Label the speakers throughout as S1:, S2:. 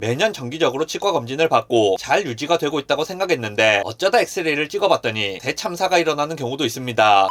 S1: 매년 정기적으로 치과 검진을 받고 잘 유지가 되고 있다고 생각했는데 어쩌다 엑스레이를 찍어봤더니 대참사가 일어나는 경우도 있습니다.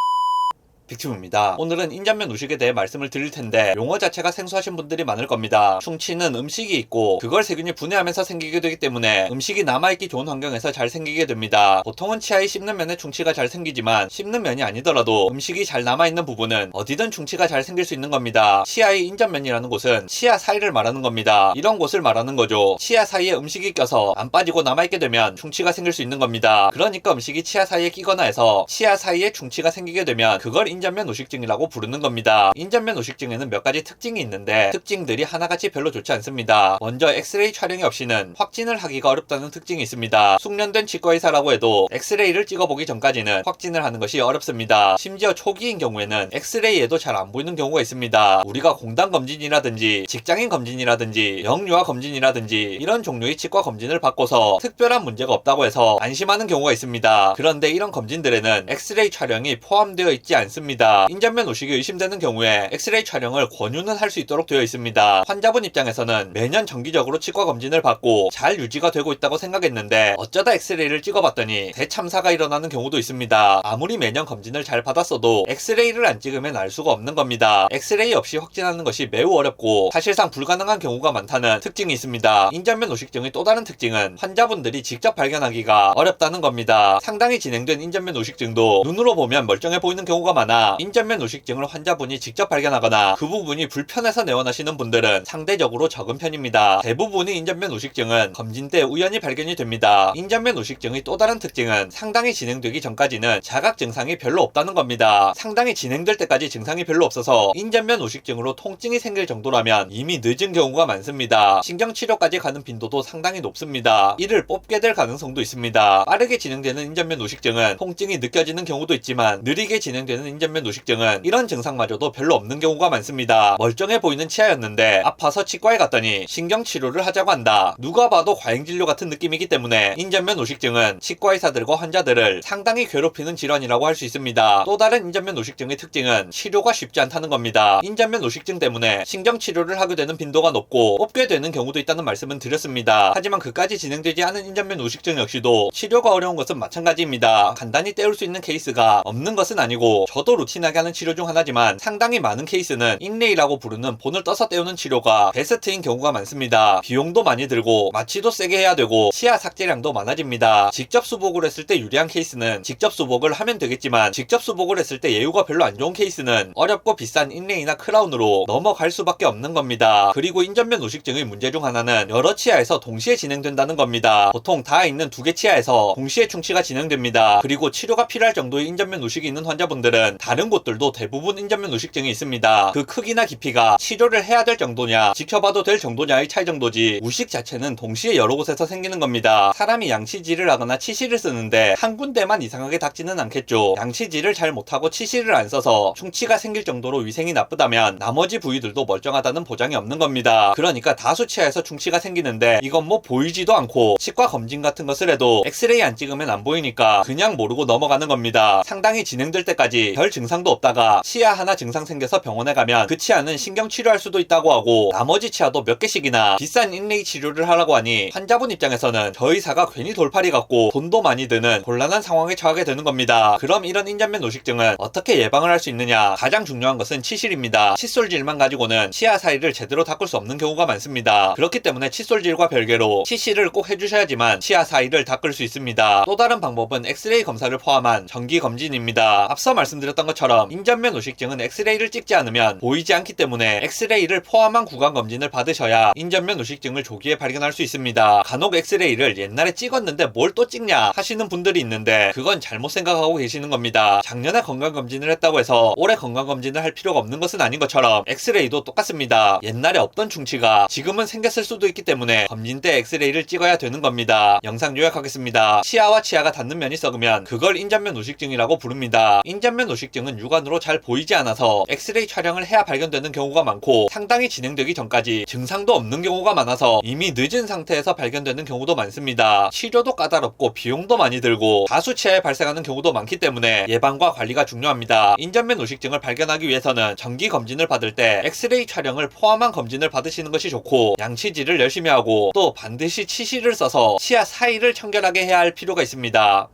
S1: 빅튜브입니다. 오늘은 인전면 누식에 대해 말씀을 드릴 텐데 용어 자체가 생소하신 분들이 많을 겁니다. 충치는 음식이 있고 그걸 세균이 분해하면서 생기게 되기 때문에 음식이 남아있기 좋은 환경에서 잘 생기게 됩니다. 보통은 치아에 씹는 면에 충치가 잘 생기지만 씹는 면이 아니더라도 음식이 잘 남아있는 부분은 어디든 충치가 잘 생길 수 있는 겁니다. 치아의 인전면이라는 곳은 치아 사이를 말하는 겁니다. 이런 곳을 말하는 거죠. 치아 사이에 음식이 껴서 안 빠지고 남아있게 되면 충치가 생길 수 있는 겁니다. 그러니까 음식이 치아 사이에 끼거나 해서 치아 사이에 충치가 생기게 되면 그걸 인전면 노식증이라고 부르는 겁니다. 인전면 노식증에는 몇 가지 특징이 있는데 특징들이 하나같이 별로 좋지 않습니다. 먼저 엑스레이 촬영이 없이는 확진을 하기가 어렵다는 특징이 있습니다. 숙련된 치과의사라고 해도 엑스레이를 찍어보기 전까지는 확진을 하는 것이 어렵습니다. 심지어 초기인 경우에는 엑스레이에도 잘 안 보이는 경우가 있습니다. 우리가 공단 검진이라든지 직장인 검진이라든지 영유아 검진이라든지 이런 종류의 치과 검진을 받고서 특별한 문제가 없다고 해서 안심하는 경우가 있습니다. 그런데 이런 검진들에는 엑스레이 촬영이 포함되어 있지 않습니다. 인전면 노식이 의심되는 경우에 엑스레이 촬영을 권유는 할 수 있도록 되어 있습니다. 환자분 입장에서는 매년 정기적으로 치과 검진을 받고 잘 유지가 되고 있다고 생각했는데 어쩌다 엑스레이를 찍어봤더니 대참사가 일어나는 경우도 있습니다. 아무리 매년 검진을 잘 받았어도 엑스레이를 안 찍으면 알 수가 없는 겁니다. 엑스레이 없이 확진하는 것이 매우 어렵고 사실상 불가능한 경우가 많다는 특징이 있습니다. 인전면 노식증의 또 다른 특징은 환자분들이 직접 발견하기가 어렵다는 겁니다. 상당히 진행된 인전면 노식증도 눈으로 보면 멀쩡해 보이는 경우가 많아 인전면 노식증을 환자분이 직접 발견하거나 그 부분이 불편해서 내원하시는 분들은 상대적으로 적은 편입니다. 대부분의 인전면 노식증은 검진 때 우연히 발견이 됩니다. 인전면 노식증의 또 다른 특징은 상당히 진행되기 전까지는 자각 증상이 별로 없다는 겁니다. 상당히 진행될 때까지 증상이 별로 없어서 인전면 노식증으로 통증이 생길 정도라면 이미 늦은 경우가 많습니다. 신경치료까지 가는 빈도도 상당히 높습니다. 이를 뽑게 될 가능성도 있습니다. 빠르게 진행되는 인전면 노식증은 통증이 느껴지는 경우도 있지만 느리게 진행되는 인전면 노식증은 이런 증상마저도 별로 없는 경우가 많습니다. 멀쩡해 보이는 치아였는데 아파서 치과에 갔더니 신경치료를 하자고 한다. 누가 봐도 과잉진료 같은 느낌이기 때문에 인전면 노식증은 치과의사들과 환자들을 상당히 괴롭히는 질환이라고 할 수 있습니다. 또 다른 인전면 노식증의 특징은 치료가 쉽지 않다는 겁니다. 인전면 노식증 때문에 신경치료를 하게 되는 빈도가 높고 뽑게 되는 경우도 있다는 말씀은 드렸습니다. 하지만 그까지 진행되지 않은 인전면 노식증 역시도 치료가 어려운 것은 마찬가지입니다. 간단히 때울 수 있는 케이스가 없는 것은 아니고 저도 루틴하게 하는 치료 중 하나지만 상당히 많은 케이스는 인레이라고 부르는 본을 떠서 때우는 치료가 베스트인 경우가 많습니다. 비용도 많이 들고 마취도 세게 해야 되고 치아 삭제량도 많아집니다. 직접 수복을 했을 때 유리한 케이스는 직접 수복을 하면 되겠지만 직접 수복을 했을 때 예후가 별로 안 좋은 케이스는 어렵고 비싼 인레이나 크라운으로 넘어갈 수밖에 없는 겁니다. 그리고 인전면 노식증의 문제 중 하나는 여러 치아에서 동시에 진행된다는 겁니다. 보통 닿아 있는 두 개 치아에서 동시에 충치가 진행됩니다. 그리고 치료가 필요할 정도의 인전면 노식이 있는 환자분들은 다른 곳들도 대부분 인전면 노식증이 있습니다. 그 크기나 깊이가 치료를 해야 될 정도냐 지켜봐도 될 정도냐의 차이 정도지 우식 자체는 동시에 여러 곳에서 생기는 겁니다. 사람이 양치질을 하거나 치실을 쓰는데 한 군데만 이상하게 닿지는 않겠죠. 양치질을 잘 못하고 치실을 안 써서 충치가 생길 정도로 위생이 나쁘다면 나머지 부위들도 멀쩡하다는 보장이 없는 겁니다. 그러니까 다수 치아에서 충치가 생기는데 이건 뭐 보이지도 않고 치과 검진 같은 것을 해도 엑스레이 안 찍으면 안 보이니까 그냥 모르고 넘어가는 겁니다. 상당히 진행될 때까지 별 증상도 없다가 치아 하나 증상 생겨서 병원에 가면 그 치아는 신경치료할 수도 있다고 하고 나머지 치아도 몇 개씩이나 비싼 인레이 치료를 하라고 하니 환자분 입장에서는 저 의사가 괜히 돌팔이 같고 돈도 많이 드는 곤란한 상황에 처하게 되는 겁니다. 그럼 이런 인전면 노식증은 어떻게 예방을 할 수 있느냐? 가장 중요한 것은 치실입니다. 칫솔질만 가지고는 치아 사이를 제대로 닦을 수 없는 경우가 많습니다. 그렇기 때문에 칫솔질과 별개로 치실을 꼭 해주셔야지만 치아 사이를 닦을 수 있습니다. 또 다른 방법은 엑스레이 검사를 포함한 정기 검진입니다. 앞서 말씀드렸던 것처럼 인전면 노식증은 엑스레이를 찍지 않으면 보이지 않기 때문에 엑스레이를 포함한 구강 검진을 받으셔야 인전면 노식증을 조기에 발견할 수 있습니다. 간혹 엑스레이를 옛날에 찍었는데 뭘 또 찍냐 하시는 분들이 있는데 그건 잘못 생각하고 계시는 겁니다. 작년에 건강검진을 했다고 해서 올해 건강검진을 할 필요가 없는 것은 아닌 것처럼 엑스레이도 똑같습니다. 옛날에 없던 충치가 지금은 생겼을 수도 있기 때문에 검진 때 엑스레이를 찍어야 되는 겁니다. 영상 요약하겠습니다. 치아와 치아가 닿는 면이 썩으면 그걸 인전면 노식증이라고 부릅니다. 인전면 노식 노식증은 육안으로 잘 보이지 않아서 엑스레이 촬영을 해야 발견되는 경우가 많고 상당히 진행되기 전까지 증상도 없는 경우가 많아서 이미 늦은 상태에서 발견되는 경우도 많습니다. 치료도 까다롭고 비용도 많이 들고 가수치에 발생하는 경우도 많기 때문에 예방과 관리가 중요합니다. 인전면 노식증을 발견하기 위해서는 정기 검진을 받을 때 엑스레이 촬영을 포함한 검진을 받으시는 것이 좋고 양치질을 열심히 하고 또 반드시 치실을 써서 치아 사이를 청결하게 해야 할 필요가 있습니다.